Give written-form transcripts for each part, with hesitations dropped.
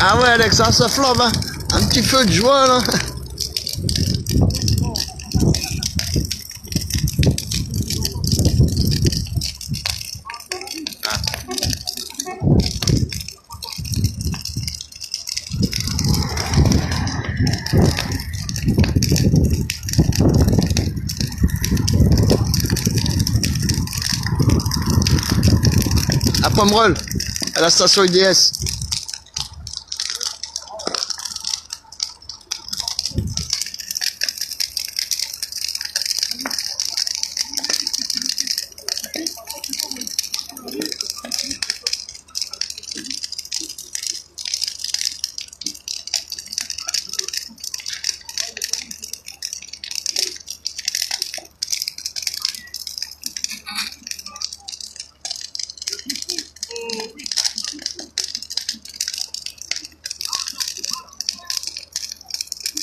Ah ouais Alex, ça flambe, hein. Un petit feu de joie là. À Pomerol, à la station IDS.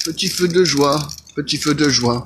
Petit feu de joie, petit feu de joie.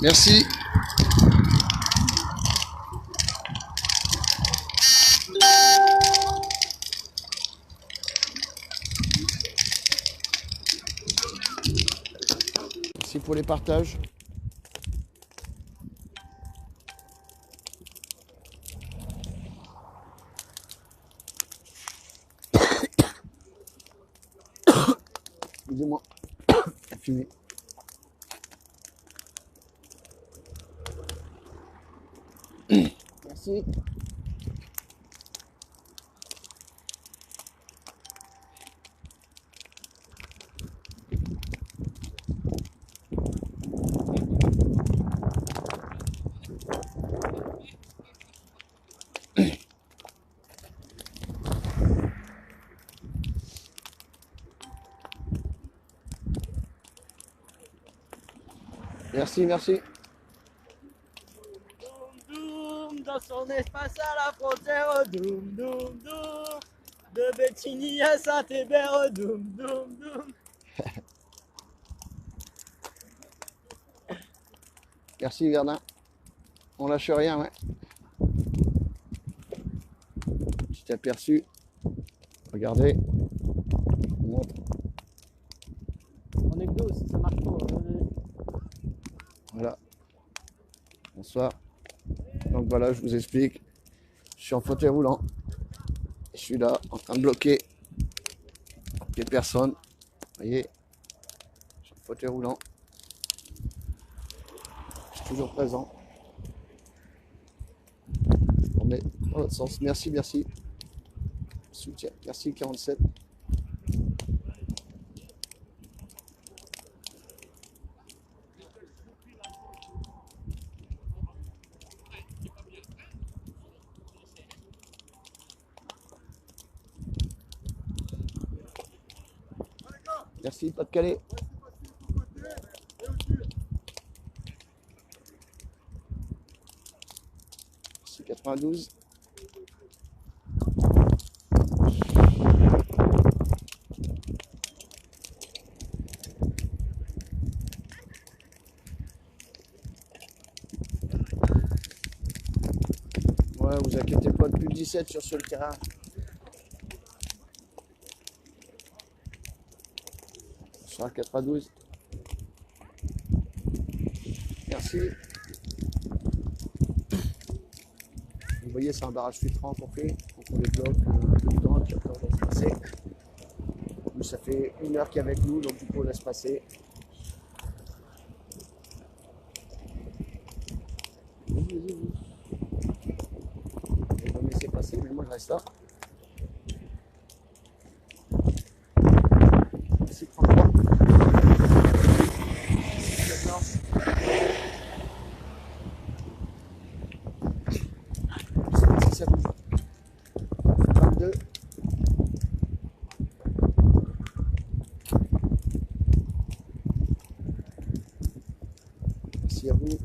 Merci. Merci pour les partages. Excusez-moi, la fumée. Merci. Merci, merci. Doum doum, dans son espace à la frontière, doum doum doum, de Bétigny à Saint-Hébert, doum doum doum. Merci Verdun. On lâche rien, ouais. Petit aperçu. Regardez. On montre. On est que deux aussi, ça marche pas. Voilà. Bonsoir. Donc voilà, je vous explique. Je suis en fauteuil roulant. Je suis là, en train de bloquer les personnes. Vous voyez, je suis en fauteuil roulant. Je suis toujours présent. On met dans l'autre sens. Merci, merci. Soutien. Merci 47. Merci, pas de Calais. Merci 92. Ouais, vous inquiétez pas, depuis le 17 sur le terrain. Sur la 92. Merci. Vous voyez, c'est un barrage filtrant qu'on fait. Donc on les bloque un peu de temps, puis après on laisse passer. Nous, ça fait 1 heure qu'il est avec nous, donc du coup on laisse passer. Vous me laissez passer, mais moi je reste là. Merci 33. 14. merci à vous.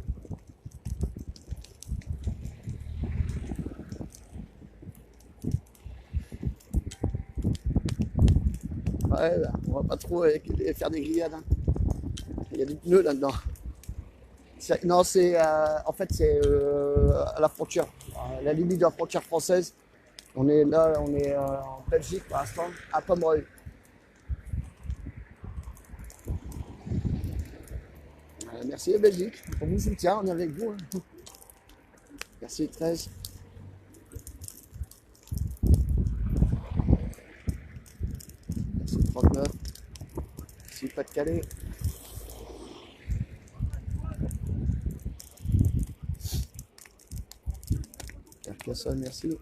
Ouais, bah, on va pas trop faire des grillades, hein. Il y a des pneus là-dedans. Non, c'est en fait c'est à la frontière, à la limite de la frontière française. On est là, on est en Belgique pour l'instant, à Pomerol. Merci la Belgique pour vous soutien, on est avec vous, hein. Merci 13. Merci 39. Merci Pas-de-Calais. Carcassonne, merci.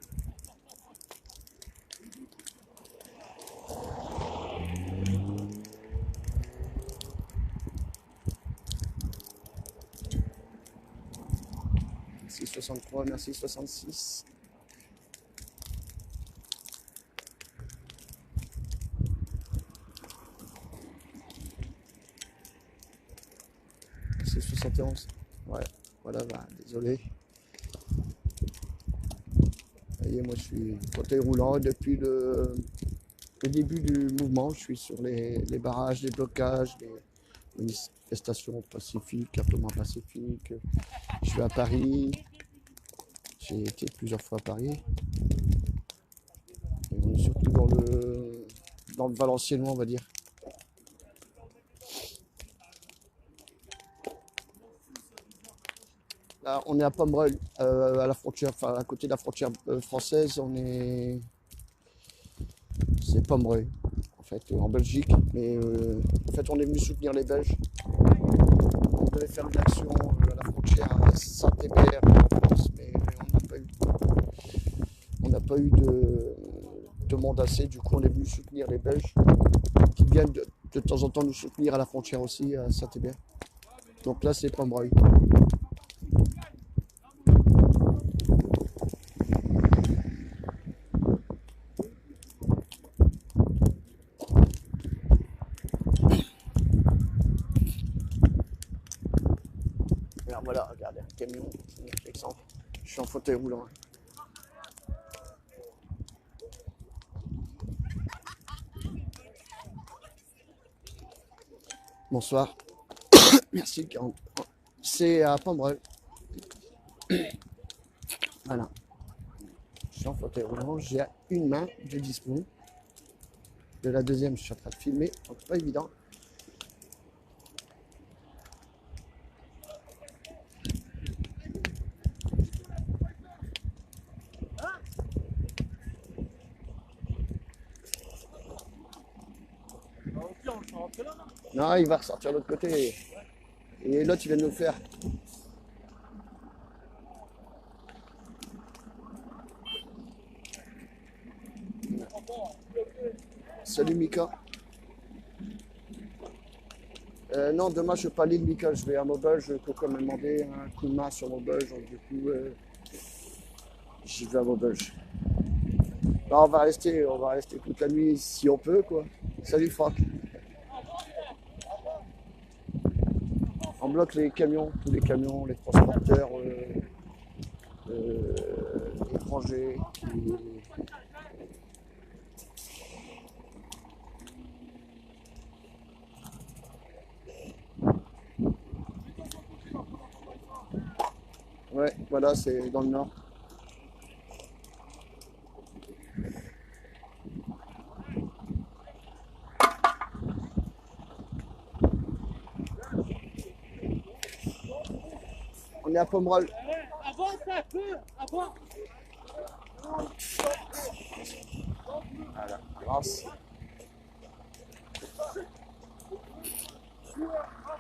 Merci 63, merci 66. Merci 71. Ouais, voilà, bah, désolé. Vous voyez, moi je suis fauteuil roulant depuis le début du mouvement. Je suis sur les barrages, les blocages, les manifestations pacifiques, un peu moins pacifiques. Je suis à Paris. J'ai été plusieurs fois à Paris. Et on est surtout dans le Valenciennois, on va dire. Là, on est à Pomerol, à la frontière, enfin à côté de la frontière française. C'est Pomerol, en fait, en Belgique. Mais en fait, on est venu soutenir les Belges. On devait faire une action à la frontière à Saint-Hébert en France, mais on n'a pas eu de monde assez. Du coup, on est venu soutenir les Belges qui viennent de temps en temps nous soutenir à la frontière aussi, à Saint-Hébert. Donc là, c'est Pomerol. Alors voilà, regardez, un camion, c'est un exemple. Je suis en fauteuil roulant. Bonsoir. Merci. C'est à Pomerol. Voilà. Je suis en fauteuil roulant. J'ai une main de dispo. De la deuxième, je suis en train de filmer. Donc c'est pas évident. Non, il va ressortir de l'autre côté. Et l'autre, il vient de nous le faire. Salut Mika. Non, demain je ne vais pas à l'île Mika, je vais à Maubeuge. Coco m'a demandé un coup de main sur Maubeuge, donc du coup j'y vais à Maubeuge. Là, on va rester toute la nuit si on peut, quoi. Salut Franck. On bloque les camions, tous les camions, les transporteurs étrangers. Ouais, voilà, c'est dans le nord. On est à Pomerol. Avance un peu, avance. Voilà, grâce.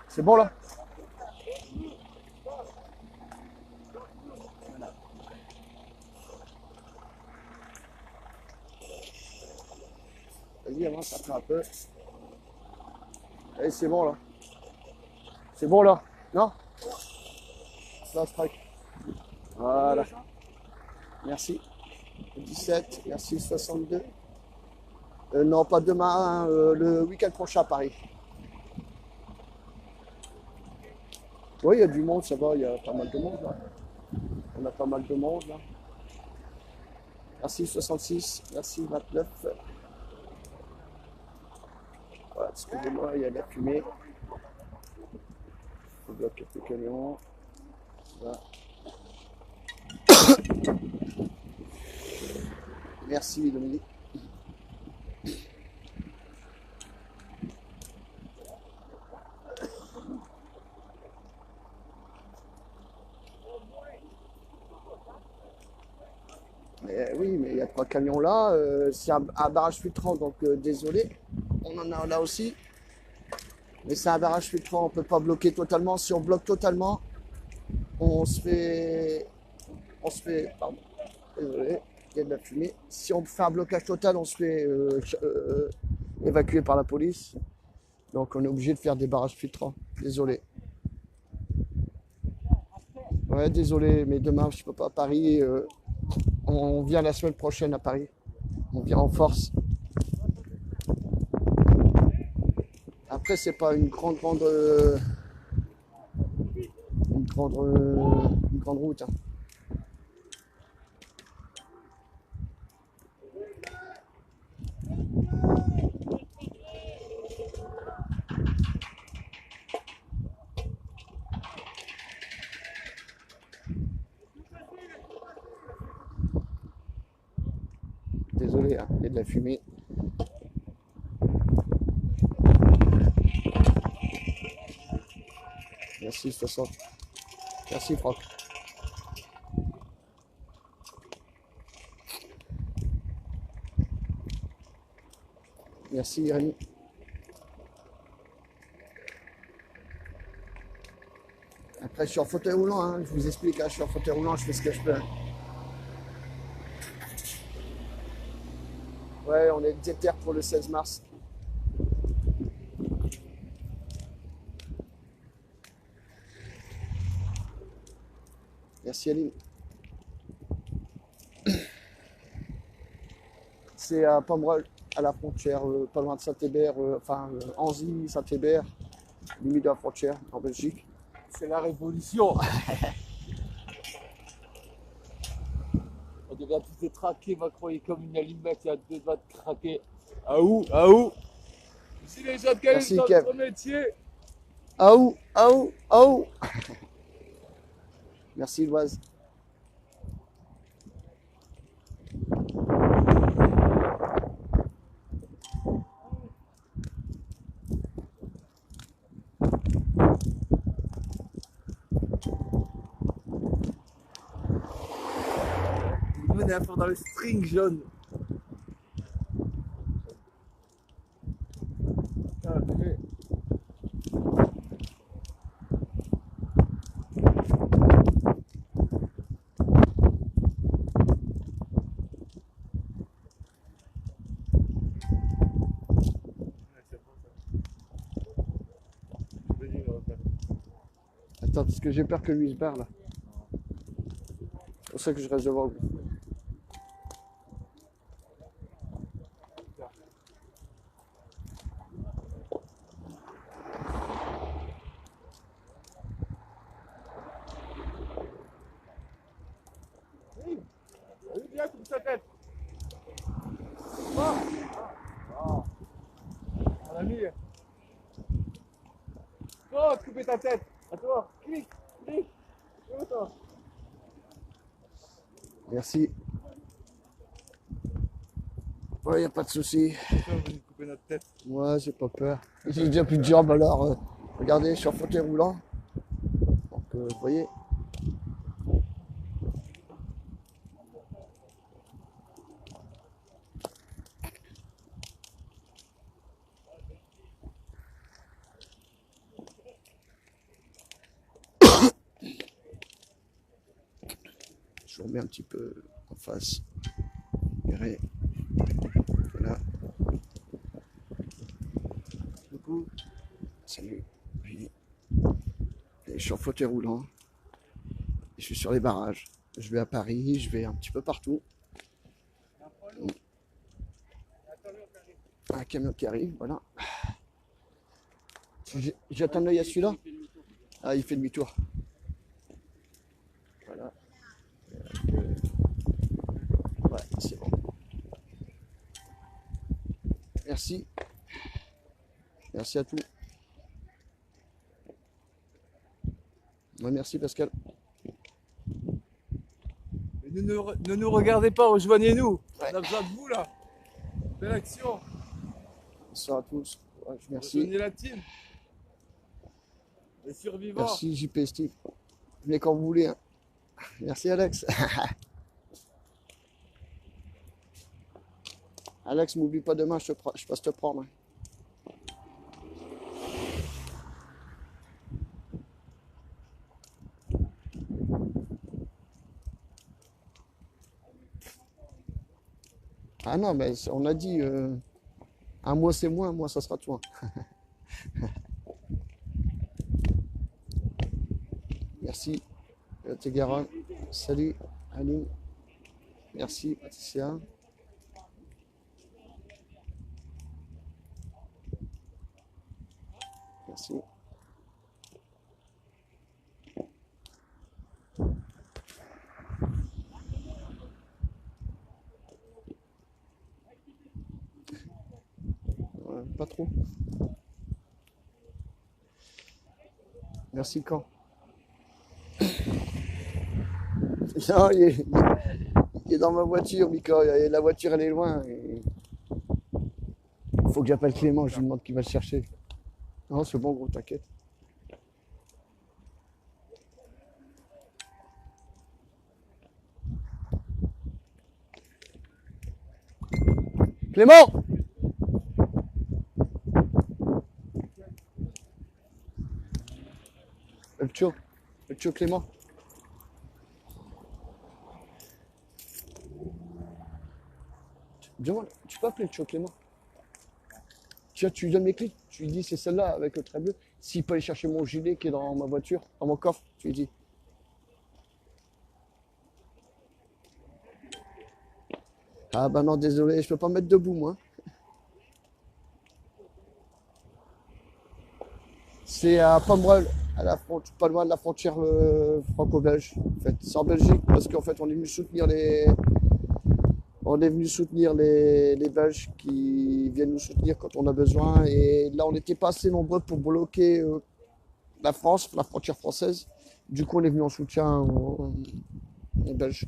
C'est bon là? Vas-y, avance après un peu. Allez, c'est bon là. C'est bon là? Non? Là, strike. Voilà. Merci. 17, merci 62. Non, pas demain, le week-end prochain à Paris. Oui, il y a du monde, ça va, il y a pas mal de monde là. On a pas mal de monde là. Merci 66, merci 29. Voilà, excusez-moi, il y a de la fumée. On bloque quelques camions. Voilà. Merci Dominique. Oui, mais il y a 3 camions là. C'est un barrage filtrant, donc désolé. On en a là aussi. Mais c'est un barrage filtrant, on ne peut pas bloquer totalement. Si on bloque totalement, on se fait. Pardon, désolé, il y a de la fumée. Si on fait un blocage total, on se fait évacuer par la police. Donc on est obligé de faire des barrages filtrants. Désolé. Ouais, désolé, mais demain je peux pas à Paris. On vient la semaine prochaine à Paris. On vient en force. Après, c'est pas une grande route, hein. Désolé, hein, il y a de la fumée. Merci 60. Merci Franck. Merci Rémi. Après, je suis en fauteuil roulant, hein, je vous explique, hein, je suis en fauteuil roulant, je fais ce que je peux. Ouais, on est déter pour le 16 mars. Merci Aline. C'est à Pomerol, à la frontière, pas loin de Saint-Hébert, Anzy, Saint-Hébert, limite de la frontière, en Belgique. C'est la révolution. On devient tous traqués, Macron est comme une allumette, il y a 2 doigts de craquer. Ah où? Ah où? Si les gens de quel Merci, dans Kev. notre métier. Ah où? Ah où? Ah où? Merci Loise. Venez à fond dans le string jaune. Ah, purée. Attends, parce que j'ai peur que lui se barre là. C'est pour ça que je reste devant lui. Oui, bien coupe sa tête. Oh. Oh. Mon ami. Oh, couper ta tête. À toi. Clique, clique. Et toi. Merci. Ouais, y a pas de souci. On va nous couper notre tête. Moi, j'ai pas peur. J'ai déjà plus de jambes alors. Regardez, je suis en fauteuil roulant. Donc, vous voyez. Je vous remets un petit peu en face. Verrez. Voilà. Coucou. Salut. Oui. Et je suis en fauteuil roulant. Et je suis sur les barrages. Je vais à Paris, je vais un petit peu partout. Un camion qui arrive, voilà. Jette un œil à celui-là. Ah, il fait demi-tour. Voilà. Ouais, c'est bon. Merci. Merci à tous. Ouais, merci Pascal. Mais ne nous regardez pas, rejoignez-nous. Ouais. On a besoin de vous là. Belle action. Bonsoir à tous. Ouais, merci. Rejoignez la team. Les survivants. Merci JP Steve. Venez quand vous voulez. Hein. Merci Alex. Alex, m'oublie pas demain, je passe te prendre. Hein. Ah non, mais on a dit un mois c'est moi, un mois ça sera toi. Merci. Tégaron. Salut Aline. Merci Patricia. Merci. Ouais, pas trop. Merci quand. Non, il est dans ma voiture, Mika. La voiture, elle est loin. Il faut que j'appelle Clément, je lui demande qui va le chercher. Non, c'est bon, gros, t'inquiète. Clément! Le tcho Clément. Dis-moi, tu peux appeler le tcho Clément? Tu lui donnes mes clés, tu lui dis c'est celle-là avec le trait bleu. S'il peut aller chercher mon gilet qui est dans ma voiture, dans mon coffre, tu lui dis. Ah bah non, désolé, je peux pas me mettre debout moi. C'est à Pomerol, à la pas loin de la frontière franco-belge. En fait, c'est en Belgique parce qu'en fait on est venu soutenir les Belges qui viennent nous soutenir quand on a besoin. Et là, on n'était pas assez nombreux pour bloquer la France, la frontière française. Du coup, on est venu en soutien aux Belges.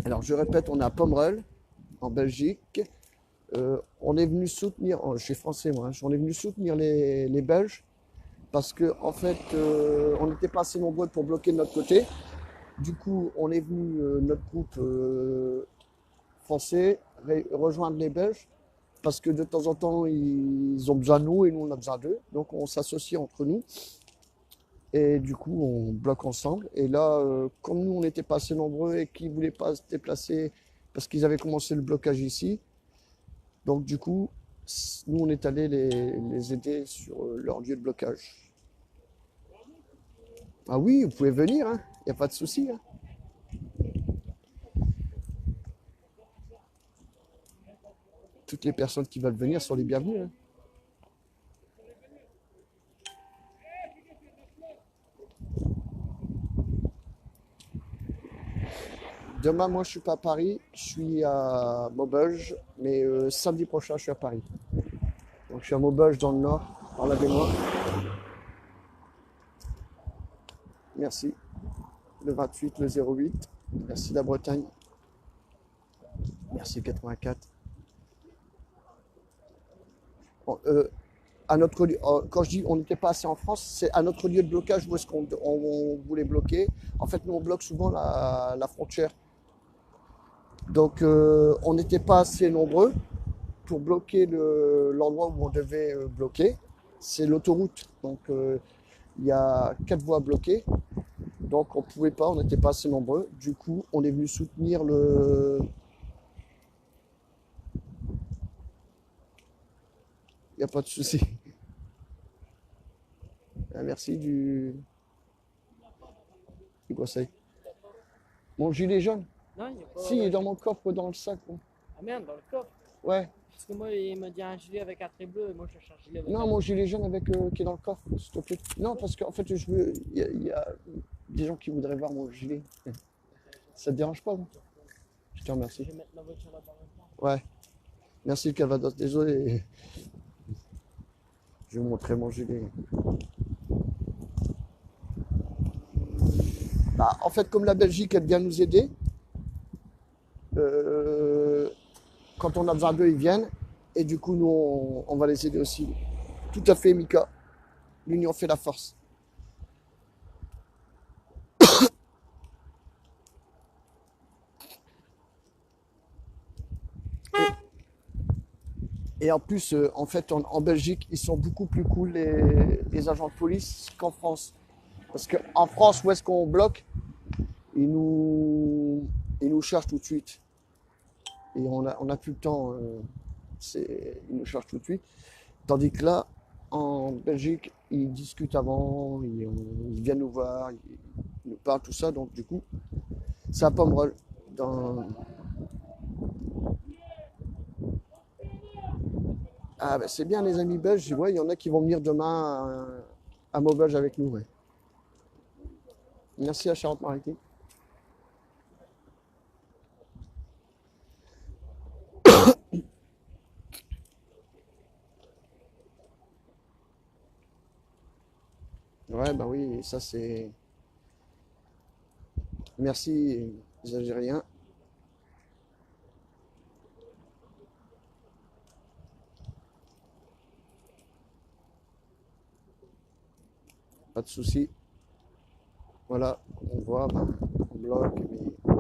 Alors, je répète, on est à Pomerol, en Belgique. On est venu soutenir, je suis français moi, on est venu soutenir les Belges parce que en fait, on n'était pas assez nombreux pour bloquer de notre côté. Du coup, on est venu, notre groupe français, rejoindre les Belges parce que de temps en temps, ils ont besoin de nous et nous, on a besoin d'eux. Donc, on s'associe entre nous et du coup, on bloque ensemble. Et là, comme nous, on n'était pas assez nombreux et qu'ils ne voulaient pas se déplacer parce qu'ils avaient commencé le blocage ici, donc du coup, nous, on est allé les aider sur leur lieu de blocage. Ah oui, vous pouvez venir, hein, il n'y a pas de souci. Hein. Toutes les personnes qui veulent venir sont les bienvenues. Hein. Demain, moi, je suis pas à Paris, je suis à Maubeuge, mais samedi prochain, je suis à Paris. Donc, je suis à Maubeuge dans le Nord, par la baignoire. Merci. Le 28, le 08. Merci la Bretagne. Merci 84. Bon, à notre lieu, quand je dis on n'était pas assez en France, c'est à notre lieu de blocage où est-ce qu'on voulait bloquer. En fait, nous, on bloque souvent la frontière. Donc, on n'était pas assez nombreux pour bloquer l'endroit où on devait bloquer. C'est l'autoroute. Donc, il y a 4 voies bloquées. Donc, on ne pouvait pas, on n'était pas assez nombreux. Du coup, on est venu soutenir le... Il n'y a pas de souci. Merci du conseil. Mon gilet jaune? Non, il n'y a pas. Si, il est dans mon coffre, dans le sac. Bon. Ah merde, dans le coffre. Ouais. Parce que moi, il m'a dit un gilet avec un trait bleu, et moi, je cherche un gilet avec Non, un mon gilet jaune avec, qui est dans le coffre, s'il te plaît. Non, parce qu'en fait, je veux. Il y a des gens qui voudraient voir mon gilet. Ça te dérange pas, non? Je te remercie. Je vais mettre la voiture là-bas maintenant. Ouais. Merci le Calvados. Désolé. Je vais vous montrer mon gilet. Bah, en fait, comme la Belgique aime bien nous aider, euh, quand on a besoin d'eux, ils viennent. Et du coup, nous, on va les aider aussi. Tout à fait, Mika. L'union fait la force. Et en plus, en fait, en Belgique, ils sont beaucoup plus cool, les agents de police, qu'en France. Parce qu'en France, où est-ce qu'on bloque? Ils nous cherchent tout de suite. Et on a plus le temps. Ils nous cherchent tout de suite. Tandis que là, en Belgique, ils discutent avant, ils viennent nous voir, ils nous parlent, tout ça. Donc, du coup, ça pas me rôle dans. Ah, ben, c'est bien, les amis belges. Ouais, il y en a qui vont venir demain à Maubeuge avec nous. Ouais. Merci à Charente-Maritime. Ouais, bah oui, ça c'est. Merci, les Algériens. Pas de souci. Voilà, comme on voit, ben, on bloque.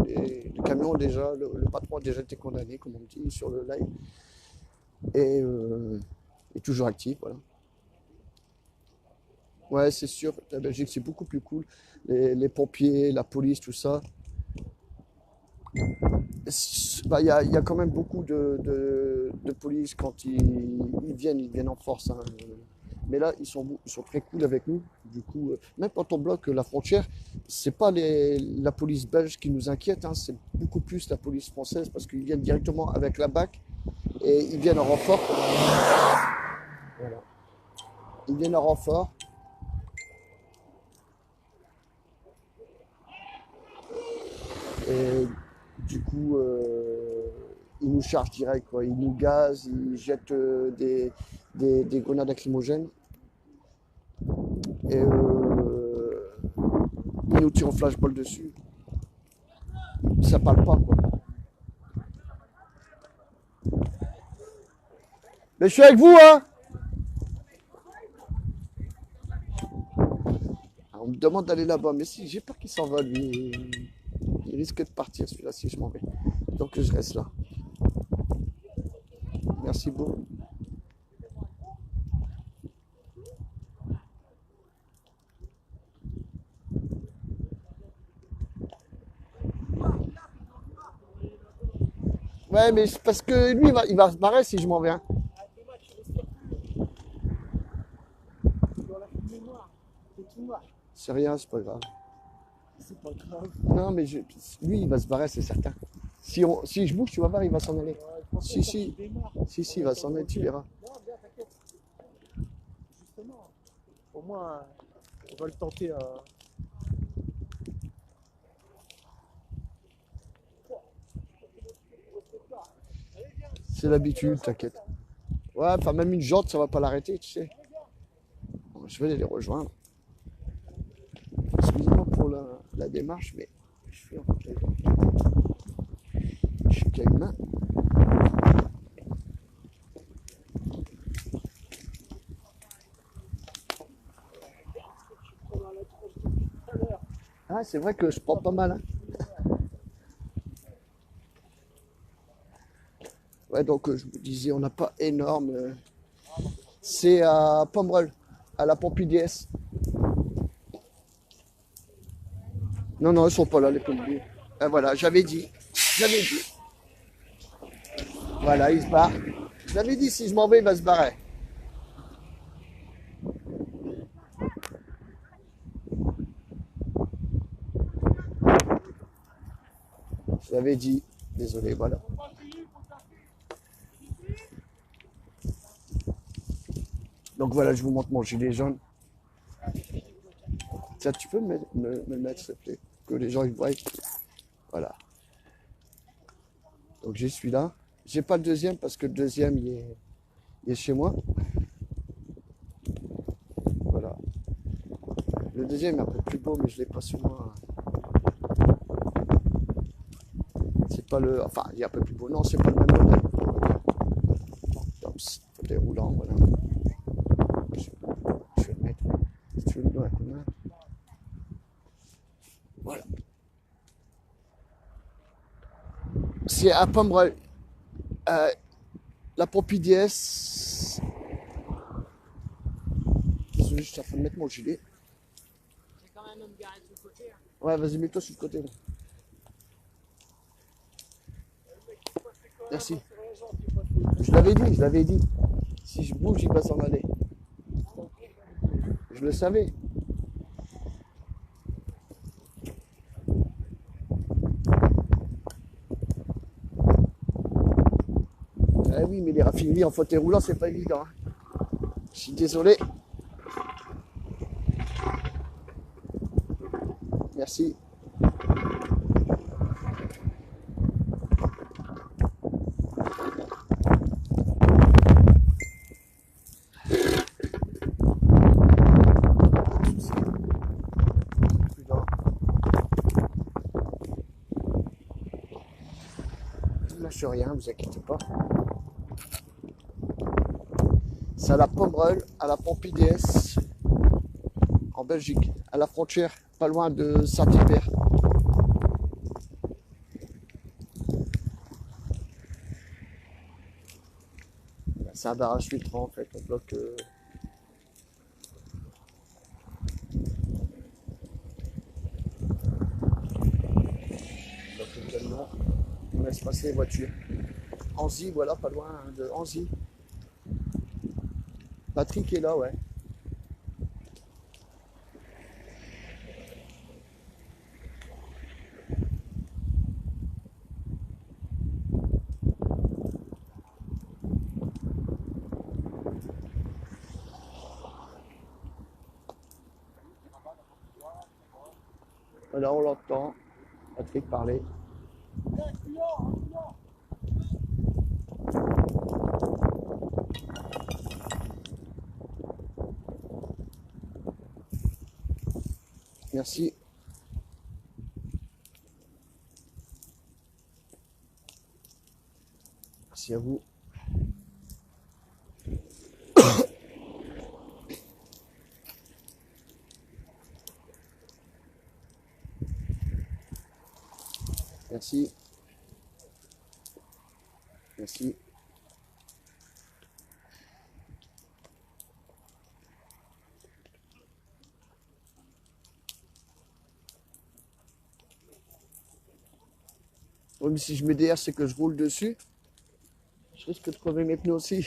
Mais le camion, déjà, le patron a déjà été condamné, comme on dit, sur le live. Et est toujours actif, voilà. Ouais, c'est sûr, la Belgique, c'est beaucoup plus cool. Les pompiers, la police, tout ça. Bah, il y a quand même beaucoup de police quand ils viennent en force, hein. Mais là, ils sont très cool avec nous. Du coup, même quand on bloque la frontière, c'est pas la police belge qui nous inquiète, hein, c'est beaucoup plus la police française parce qu'ils viennent directement avec la BAC et ils viennent en renfort. Voilà. Ils viennent en renfort. Et du coup, ils nous chargent direct, quoi. Ils nous gazent, ils jettent des grenades lacrymogènes. Et ils nous tirent au flashball dessus. Ça parle pas, quoi. Mais je suis avec vous, hein! Alors, on me demande d'aller là-bas, mais si, j'ai peur qu'il s'en va, lui. Il risque de partir, celui-là, si je m'en vais. Donc, je reste là. Merci beaucoup. Ouais, mais c'est parce que lui, il va se barrer si je m'en viens. C'est rien, c'est pas grave. C'est pas grave. Non, mais lui, il va se barrer, c'est certain. Si je bouge, tu vas voir, il va s'en aller. Si, il va s'en aller, tu verras. Non, bien, t'inquiète. Justement, au moins, on va le tenter. C'est l'habitude, t'inquiète. Ouais, enfin, même une jante, ça va pas l'arrêter, tu sais. Bon, je vais aller les rejoindre. Excusez-moi pour la démarche, mais je suis en fait je suis qu'à une main. Ah, c'est vrai que je prends pas mal, hein. Ouais, donc je vous disais, on n'a pas énorme. C'est à Pomerol, à la Pompidou. Non, non, ils sont pas là, les pompiers. Ah, voilà, j'avais dit. Voilà, il se barre. J'avais dit, si je m'en vais, il va se barrer. J'avais dit. Désolé, voilà. Donc voilà, je vous montre mon gilet jaune. Tiens, tu peux me le mettre, s'il te plaît, que les gens ils voient. Voilà. Donc j'ai celui-là. J'ai pas le deuxième parce que le deuxième il est chez moi. Voilà. Le deuxième est un peu plus beau, mais je l'ai pas sur moi. C'est pas le. Enfin, il est un peu plus beau. Non, c'est pas le même modèle. Fauteuil roulant, voilà. Je vais le mettre. Si tu veux me donner un coup de main. Voilà. C'est un Pomerol. La Pompi DS. Désolé, je suis en train de mettre mon gilet. J'ai quand même me garer de ce côté. Hein. Ouais, vas-y, mets-toi sur le côté. Là. Merci. Je l'avais dit. Si je bouge, il va s'en aller. Je le savais. Ah oui, mais les raffineries en fauteuil roulant, c'est pas évident. Hein. Je suis désolé. Merci. Je lâche rien, vous inquiétez pas. C'est à la Pomerol, à la Pompi DS, en Belgique, à la frontière, pas loin de Saint-Hubert. C'est un barrage filtrant en fait, on bloque. On laisse passer les voitures. Anzy, voilà, pas loin de Anzy. Patrick est là, ouais. Là, on l'entend. Patrick parler. Merci. Merci à vous. Merci. Merci. Oui, mais si je mets DR, c'est que je roule dessus. Je risque de crever mes pneus aussi.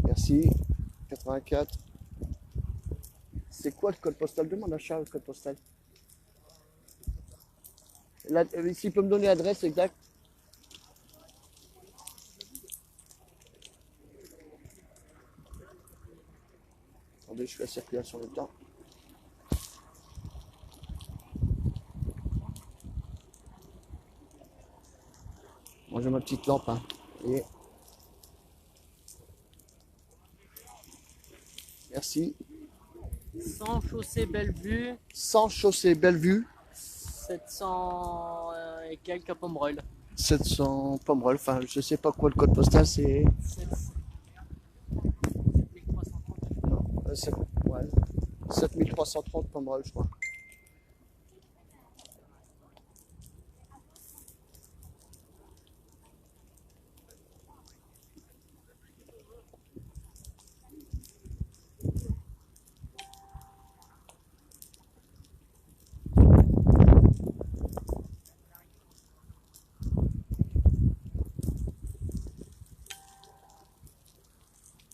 Merci. 84. C'est quoi le code postal? Demande à Charles le code postal. S'il peut me donner l'adresse exacte. Attendez, je fais la circulation en même temps. Moi j'ai ma petite lampe. Hein. Et... Merci. Sans chaussée Bellevue, Sans chaussée Bellevue. 700 et quelques à Pomerol. 700 Pomerol. Enfin, je sais pas quoi le code postal, c'est. 7330. Non, ouais. 7330 Pomerol, je crois.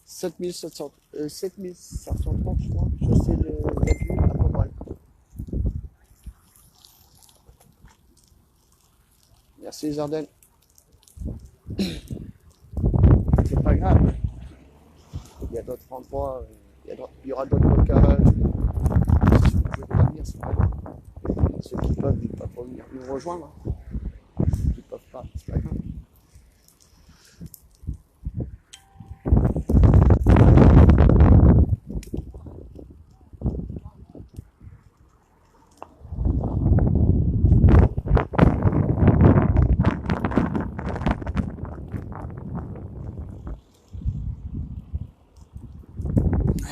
Sept mille sept cents 7530, je crois. Chaussée de Bellevue à Pomerol. Merci les Ardennes. C'est pas grave. Il y a d'autres endroits, il y aura d'autres blocages. Si vous pouvez pas venir, c'est pas grave. Ceux qui peuvent, ils peuvent pas venir nous rejoindre. Ceux qui peuvent pas, c'est pas grave.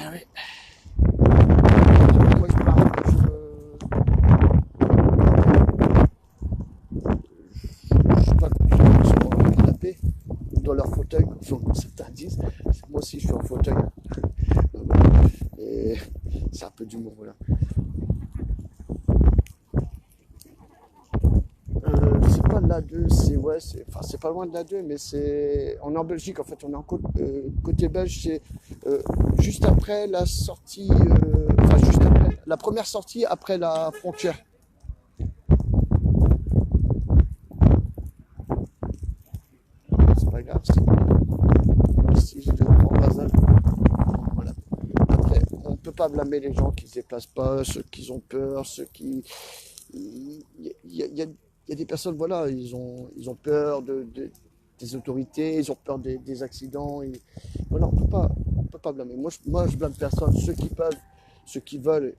Ah oui. Moi, je parle, je suis pas sur le canapé ou dans leur fauteuil, comme certains disent. Moi aussi, je suis en fauteuil. Et c'est un peu d'humour, voilà. C'est pas de l'A2, c'est pas loin de l'A2, mais on est en Belgique en fait, on est côté belge, c'est juste après la sortie, juste après la première sortie après la frontière. C'est pas grave, si j'ai des enfants en bas âge, voilà. Après, on peut pas blâmer les gens qui se déplacent pas, ceux qui ont peur, ceux qui, il y a des personnes, voilà, ils ont peur des autorités, ils ont peur des accidents. Et, voilà, on peut pas blâmer. Moi, je blâme personne. Ceux qui peuvent, ceux qui veulent,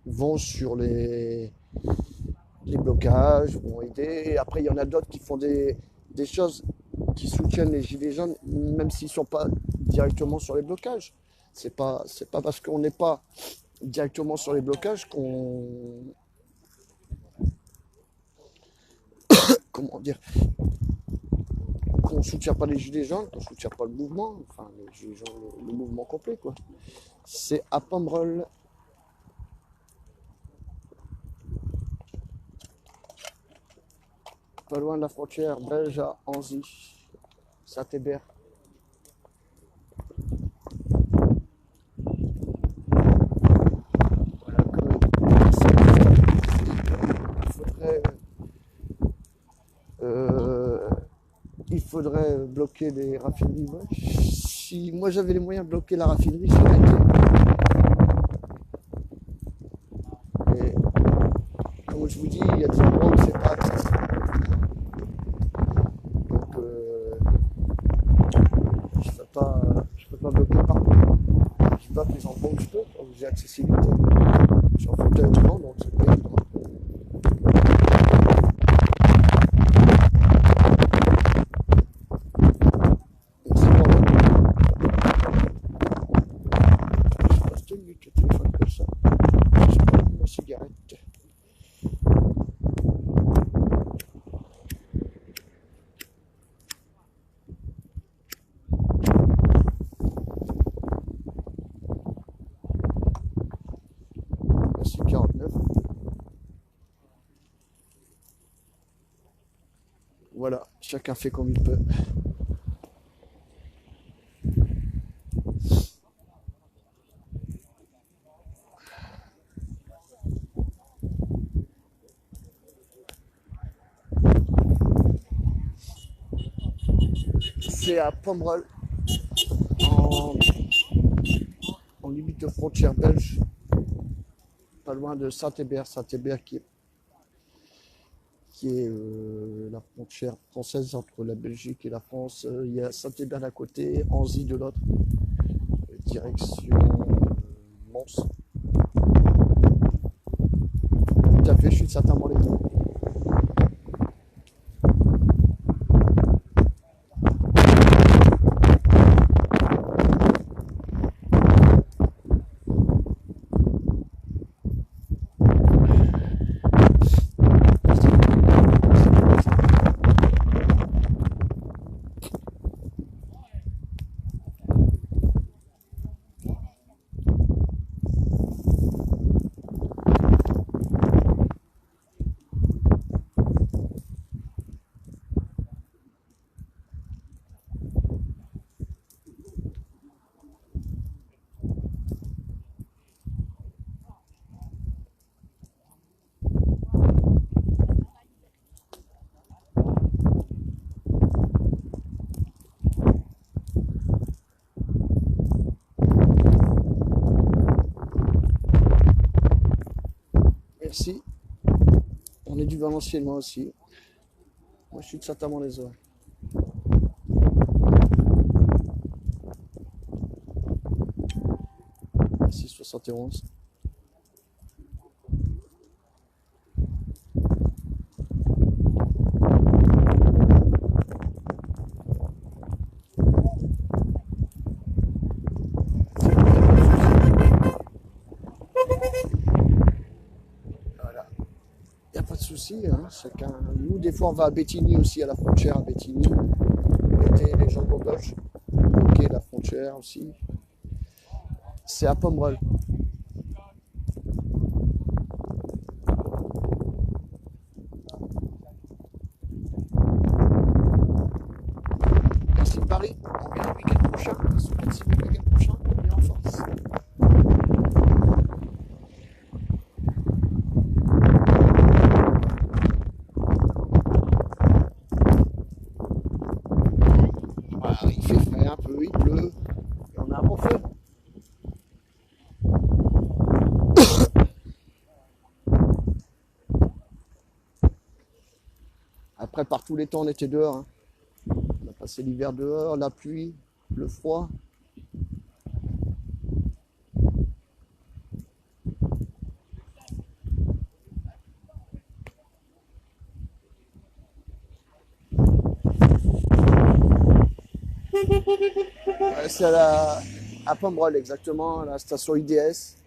vont sur les blocages, vont aider. Et après, il y en a d'autres qui font des choses qui soutiennent les gilets jaunes, même s'ils ne sont pas directement sur les blocages. C'est pas parce qu'on n'est pas directement sur les blocages comment dire, qu'on soutient pas les gilets jaunes, qu'on soutient pas le mouvement, enfin les gilets jaunes, le mouvement complet quoi. C'est à Pomerol. Pas loin de la frontière belge à Anzy, Saint-Hébert. Voilà il faudrait bloquer les raffineries. Ouais. Si moi j'avais les moyens de bloquer la raffinerie, je l'aurais été. Et comme je vous dis, il y a des endroits où c'est pas accessible. Donc je peux pas bloquer partout. Je bloque les endroits où je peux, où j'ai accessibilité. Je suis en fauteuil roulant, donc c'est pas évident. C'est 49. Voilà, chacun fait comme il peut. C'est à Pomerol, en limite de frontière belge, pas loin de Saint-Hébert. Saint-Hébert qui est la frontière française entre la Belgique et la France. Il y a Saint-Hébert d'un côté, Anzy de l'autre, direction Mons. Tout à fait, je suis de Saint-Amand-les-Deux. du Valenciennois aussi. Moi, je suis de Saint-Amand-les-Eaux. Merci 71. Voilà. Il n'y a pas de souci, hein, chacun. Nous, des fois, on va à Bétigny aussi, à la frontière à Bétigny. Mettez les jambes au gauche. Ok, la frontière aussi. C'est à Pomerol. Merci Paris. On vient le week-end prochain. Le week-end prochain, on vient en force. Voilà, il fait frais un peu, il pleut. Et on a un bon feu. Après, par tous les temps, on était dehors. Hein. On a passé l'hiver dehors, la pluie, le froid. C'est à Pomerol, exactement, à la station IDS.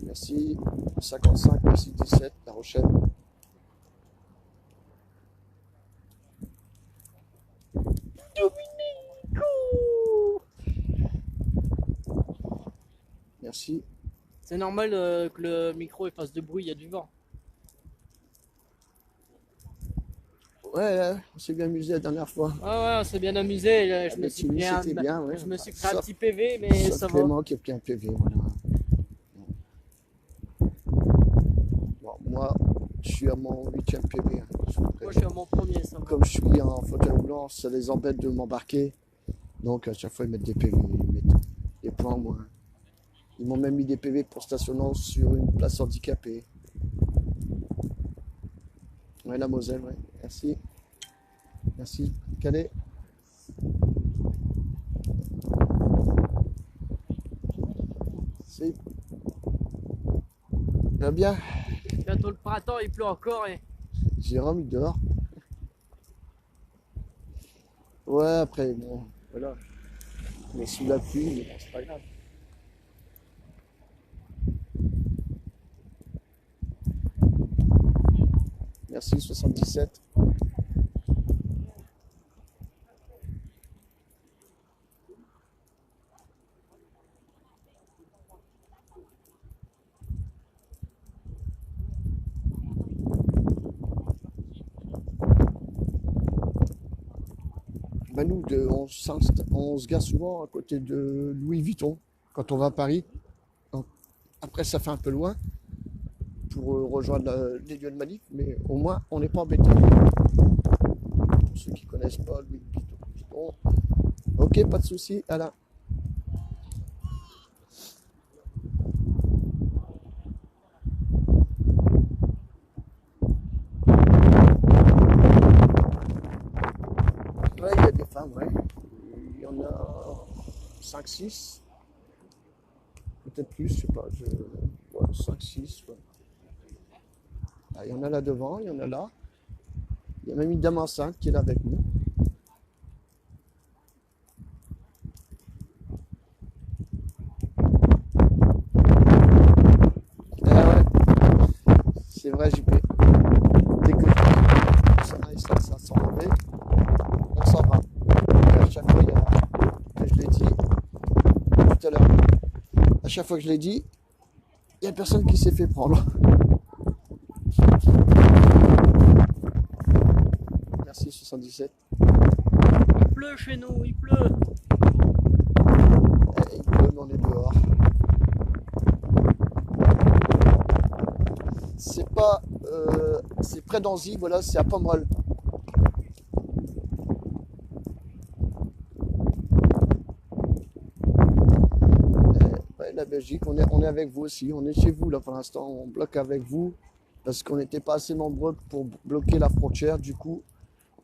Merci. 55, merci 17, La Rochelle. Merci. C'est normal que le micro il fasse de bruit, il y a du vent. Ouais, on s'est bien amusé la dernière fois. Ouais, on s'est bien amusé. Je me suis Bétigny, pris un, c'était bien, ouais. je me suis pris un Sauf- petit PV, mais Sauf ça va. Clément qui a pris un PV, voilà. Bon, moi, je suis à mon 8e PV. Hein, je vous Moi préviens. je suis à mon premier, ça va. Comme je suis en fauteuil roulant, ça les embête de m'embarquer. Donc à chaque fois, ils mettent des PV, ils mettent des points en moins. Ils m'ont même mis des PV pour stationnance sur une place handicapée. Ouais, la Moselle, ouais. Merci. Merci. Calais. C'est. Va bien. Bientôt le printemps, il pleut encore et Jérôme, il dort. Ouais, après, bon, voilà. Mais sous la pluie, mais bon, c'est pas grave. Merci, 77. Bah nous, on se gare souvent à côté de Louis Vuitton quand on va à Paris. Donc, après, ça fait un peu loin pour rejoindre les lieux de manif, mais au moins, on n'est pas embêté. Pour ceux qui ne connaissent pas Louis Vuitton. Ok, pas de souci, Alain. Ouais, il y a des femmes, ouais. Il y en a 5, 6. Peut-être plus, je sais pas. Ouais, 5, 6. Ouais. Ah, il y en a là devant, il y en a là. Il y a même une dame enceinte qui est là avec nous. Ah ouais, c'est vrai, JP. Dès que ça s'en va, on s'en va. Et à chaque fois, je l'ai dit tout à l'heure, à chaque fois que je l'ai dit, il n'y a personne qui s'est fait prendre. Merci 77. il pleut chez nous, il pleut. Il pleut, mais on est dehors. C'est pas, c'est près d'Anzy, voilà, c'est à Pomerol. Ouais, la belle Belgique. On est avec vous aussi. On est chez vous là pour l'instant. On bloque avec vous parce qu'on n'était pas assez nombreux pour bloquer la frontière. Du coup,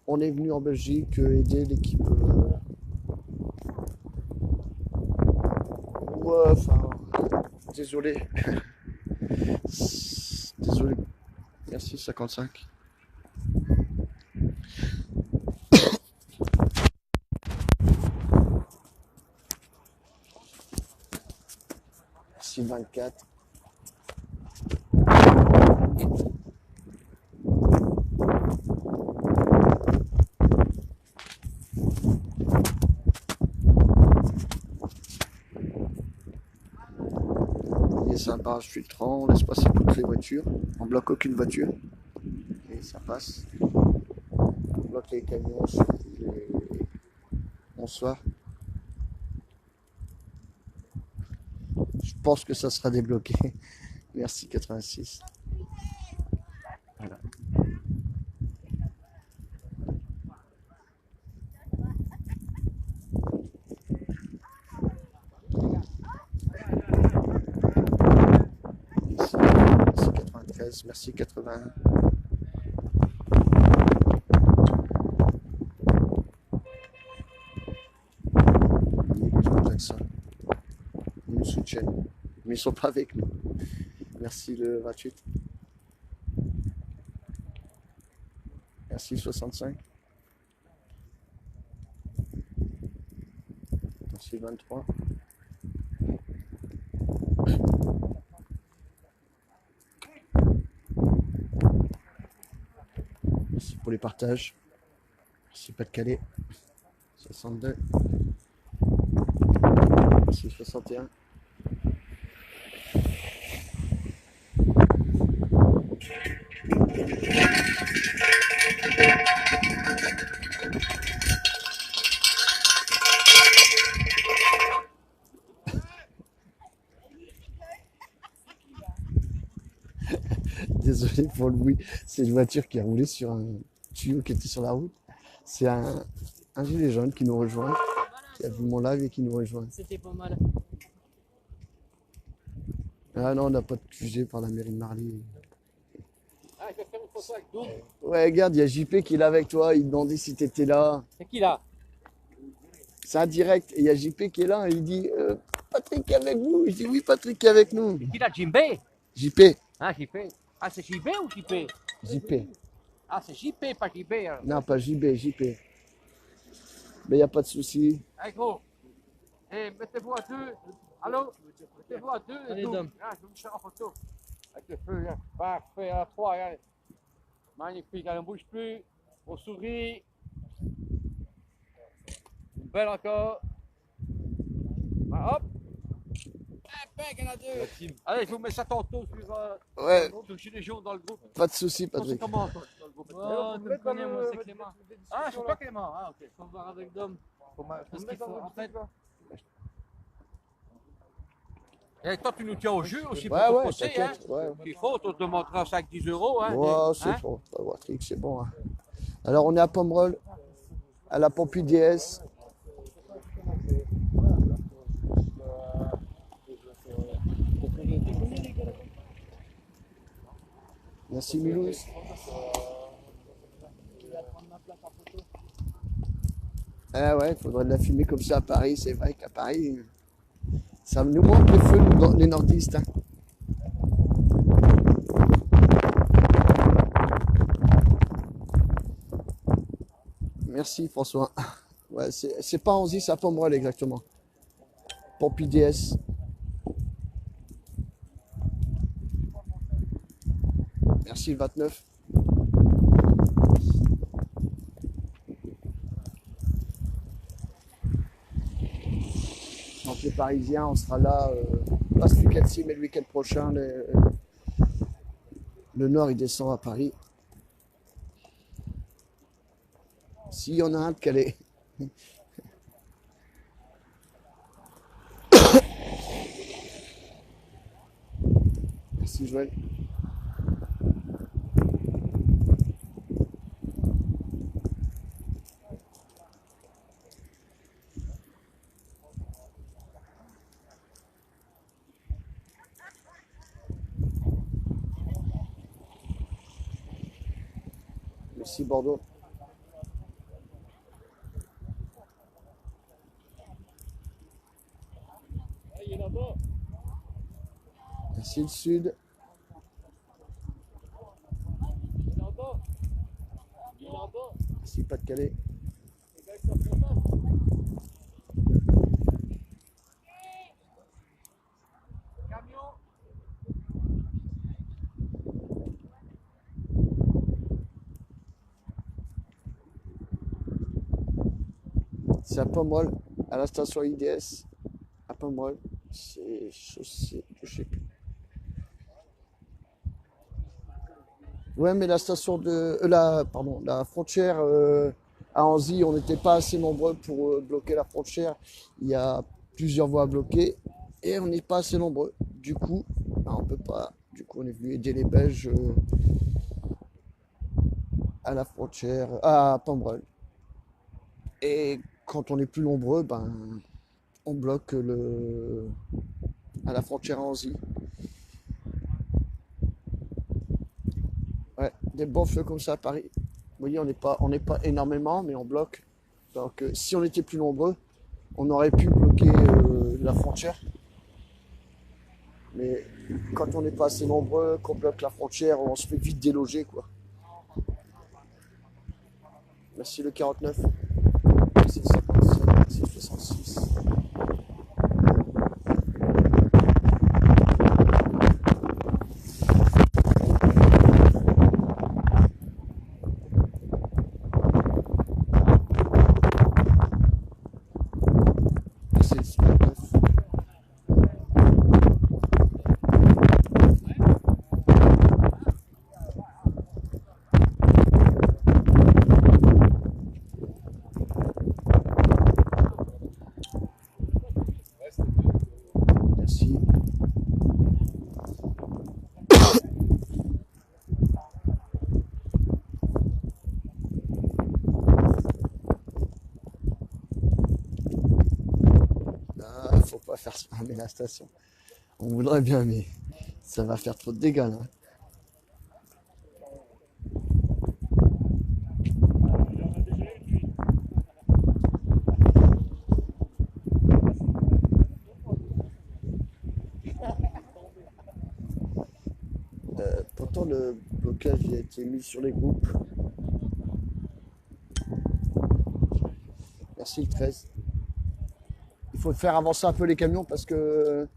on est venu en Belgique aider l'équipe. Ouais, enfin, désolé. Désolé. Merci 55. Merci 24. Il est sympa, filtrant, on laisse passer toutes les voitures. On bloque aucune voiture. Et ça passe. On bloque les camions. Bonsoir. Je pense que ça sera débloqué. Merci 86. Voilà. Merci 93, merci 81. Ils nous soutiennent, mais ils sont pas avec nous. Merci le 28. Merci 65. Merci 23. Merci pour les partages. Merci Pas-de-Calais. 62. Merci 61. Désolé pour le bruit, c'est une voiture qui a roulé sur un tuyau qui était sur la route. C'est un gilet jaune qui nous rejoint, qui a vu mon live et qui nous rejoint. C'était pas mal. Ah non, on n'a pas de QG par la mairie de Marly. Ah, je vais faire une photo avec Doom. Ouais, regarde, il y a JP qui est là avec toi, il demandait si t'étais là. C'est qui là? C'est un direct, et il y a JP qui est là, et il dit Patrick est avec vous. Je dis oui, Patrick est avec nous. C'est qui là? Jimbe? JP, Ah, JP. Ah, c'est JB ou JP? JP. Ah, c'est JP, pas JB. Hein. Non, pas JB, JP. Mais il n'y a pas de souci. Allez, gros. Eh, mettez-vous à deux. Allô? Mettez-vous à deux. Allez, Doom. Dom. Ah, je vais vous faire en photo. Avec le feu, là. Parfait, à trois, regardez. Magnifique, elle ne bouge plus. On sourit. Une belle encore. Ah, hop. Impec, il y en a deux. Allez, je vous mets ça tantôt sur, Ouais, sur Gilets jaunes dans le groupe. pas de souci, On se Patrick. comment toi, dans le groupe? Oh, tu me connais, moi, c'est Clément. Ah, je suis pas Clément. Ah, ok. Faut voir avec Dom. Parce qu'il faut, en fait, Et toi, tu nous tiens au jeu aussi pour Ouais, ton ouais, procès, hein. t'inquiète. Ouais, Il faut, on te demandera 5-10 euros, hein. ouais, c'est Hein? bon. Patrick, c'est bon. Hein. Alors, on est à Pomerol, à la Pompi DS. Merci Milous. Ah ouais, il faudrait de la fumer comme ça à Paris. C'est vrai qu'à Paris, ça nous manque le feu, nous, les nordistes. Hein. Merci François. Ouais, c'est pas Anzy, c'est à Pomerol exactement. Pompi DS. Merci le 29. Donc les Parisiens, on sera là, pas ce week-end-ci, mais le week-end prochain. Le Nord, il descend à Paris. S'il y en a un de Calais. Merci Joël. Merci Bordeaux. Il est là-bas. Merci le Sud. Il est là-bas. Il est là-bas. Merci Pas-de-Calais. Les gars, ils sont contents. Camion. C'est à Pomerol, à la station IDS. À Pomerol. C'est chaussée, je sais plus. Ouais, mais la station de. La frontière à Anzy, on n'était pas assez nombreux pour bloquer la frontière. Il y a plusieurs voies bloquées et on n'est pas assez nombreux. Du coup, on peut pas. Du coup, on est venu aider les Belges à la frontière, à Pomerol. Et quand on est plus nombreux, ben, on bloque à la frontière à Anzy. Ouais, des bons feux comme ça à Paris. Vous voyez, on n'est pas énormément, mais on bloque. Donc, si on était plus nombreux, on aurait pu bloquer la frontière. Mais quand on n'est pas assez nombreux, qu'on bloque la frontière, on se fait vite déloger, quoi. Merci le 49. Merci le 57. Merci le 66. Merci le 59. Merci. Ah, faut pas faire spammer la station. On voudrait bien, mais ça va faire trop de dégâts là. Pourtant, le blocage il a été mis sur les groupes. Merci le 13. Il faut faire avancer un peu les camions parce que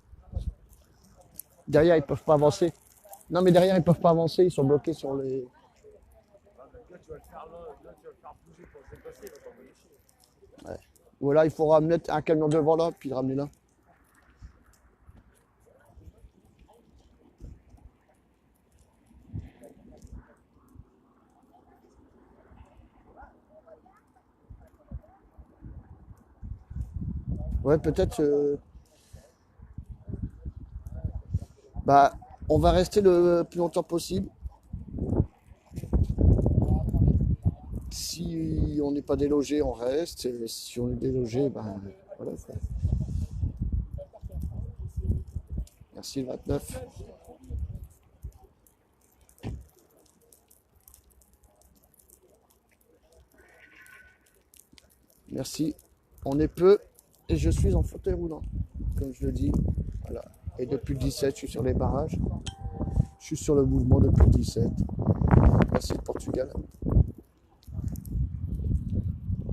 derrière ils peuvent pas avancer. Non, mais derrière ils peuvent pas avancer, ils sont bloqués sur les. Là, tu vas le faire là. Là, tu vas le faire bouger pour se dépasser. Là, t'envoyer chier. Ouais. Ou là, il faut ramener un camion devant là, puis le ramener là. Ouais, peut-être. Bah, on va rester le plus longtemps possible. Si on n'est pas délogé, on reste. Et si on est délogé, ben voilà. Quoi. Merci le 29. Merci. On est peu et je suis en fauteuil roulant, comme je le dis. Voilà. Et depuis le 17, je suis sur les barrages. Je suis sur le mouvement depuis le 17. Merci le Portugal.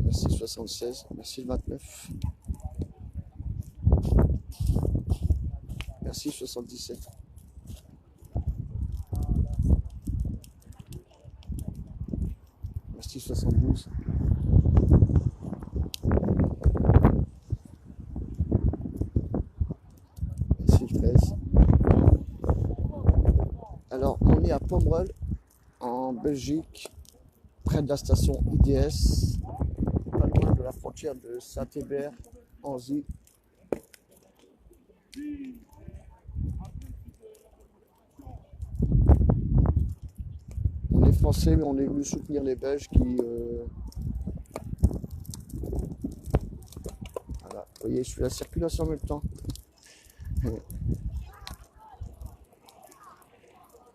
Merci le 76. Merci le 29. Merci le 77. Merci le 72. Merci le 13. Alors, on est à Pomerol, en Belgique, près de la station IDS, pas loin de la frontière de Saint-Hébert, Anzy. On est français, mais on est venu soutenir les Belges qui. Voilà, vous voyez, je fais la circulation en même temps.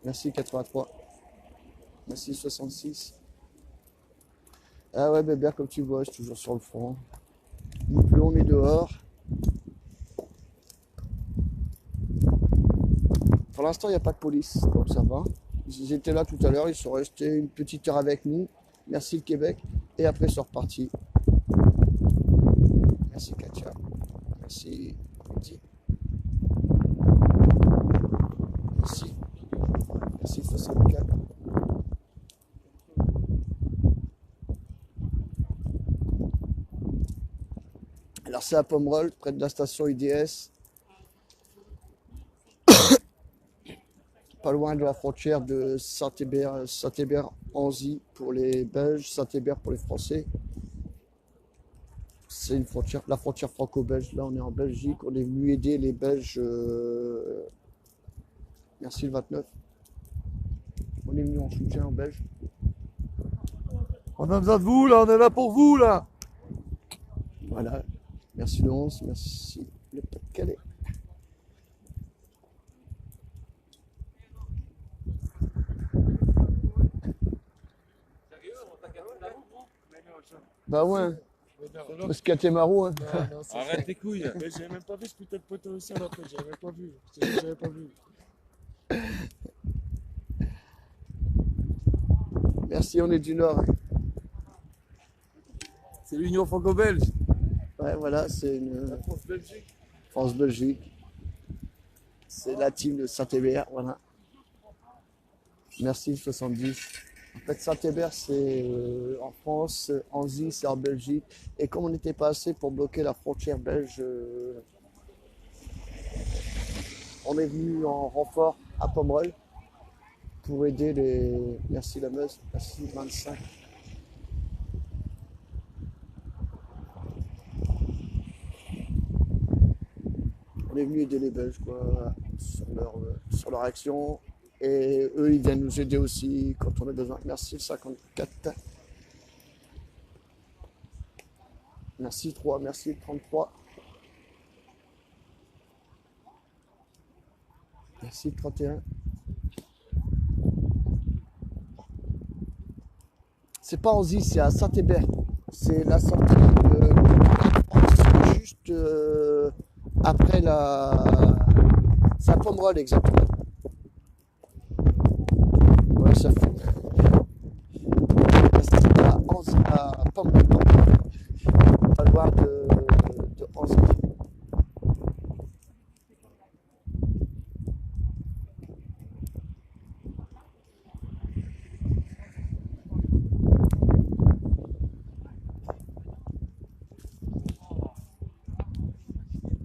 Merci 83. Merci 66. Ah ouais, Bébert, comme tu vois, je suis toujours sur le front. Il pleut, on est dehors. Pour l'instant, il n'y a pas de police, donc ça va. Ils étaient là tout à l'heure, ils sont restés une petite heure avec nous. Merci le Québec. Et après, ils sont repartis. Merci Katia. Merci Mehdi. Merci. Merci 64. Alors c'est à Pomerol, près de la station IDS. Pas loin de la frontière de Saint-Hébert-Anzy pour les Belges, Saint-Hébert pour les Français. C'est une frontière, la frontière franco-belge. Là, on est en Belgique. On est venu aider les Belges. Merci le 29. On est venu en soutien en Belge. On a besoin de vous, là, on est là pour vous, là. Voilà. Merci le 11. Merci le Pas-de-Calais. Bah ouais. Parce qu'il y a tes marous, hein. Arrête tes couilles. Mais j'avais même pas vu ce putain de poteau aussi, alors que j'avais même pas vu. J'avais pas vu. Merci, on est du Nord. C'est l'Union franco-belge. Ouais, voilà, c'est une La France-Belgique. France-Belgique. C'est la team de Saint-Hébert, voilà. Merci 70. En fait, Saint-Hébert, c'est en France, Anzy, c'est en Belgique. Et comme on n'était pas assez pour bloquer la frontière belge, on est venu en renfort à Pomerol pour aider les... Merci la Meuse, merci 25. On est venu aider les Belges, quoi, sur leur action. Et eux, ils viennent nous aider aussi quand on a besoin. Merci 54. Merci 3, merci 33. Merci 31. C'est pas Anzy, c'est à Saint-Hébert. C'est la sortie juste après la... C'est à Pomerol exactement. Ouais, ça fait... C'est à Anzy, à Pomerol. Pas loin de Anzy.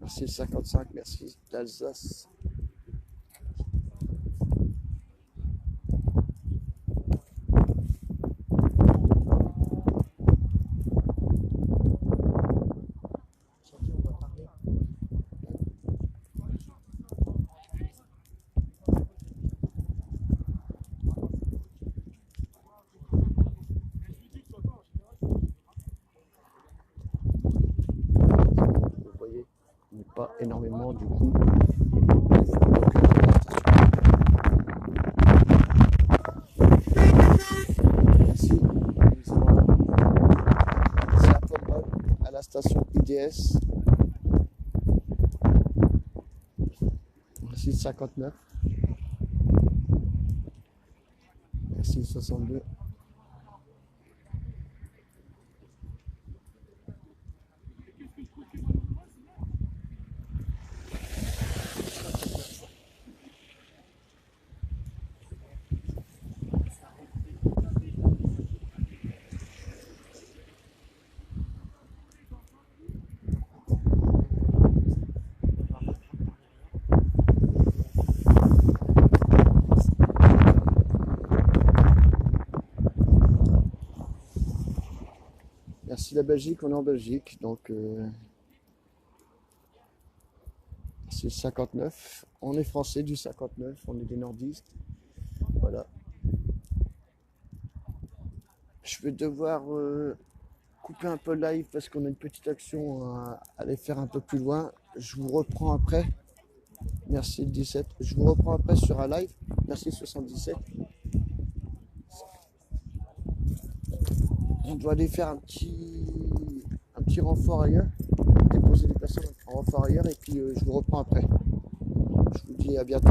Merci 55, merci d'Alsace. Vous voyez, il n'est pas énormément du coup. Merci. C'est à Pomerol, à la station IDS. Merci 59. Merci 62. Merci la Belgique, on est en Belgique, donc c'est 59. On est français du 59, on est des nordistes. Voilà. Je vais devoir couper un peu le live parce qu'on a une petite action à aller faire un peu plus loin. Je vous reprends après. Merci le 17. Je vous reprends après sur un live. Merci 77. On doit aller faire un petit renfort ailleurs, déposer des personnes en renfort ailleurs et puis je vous reprends après. Je vous dis à bientôt.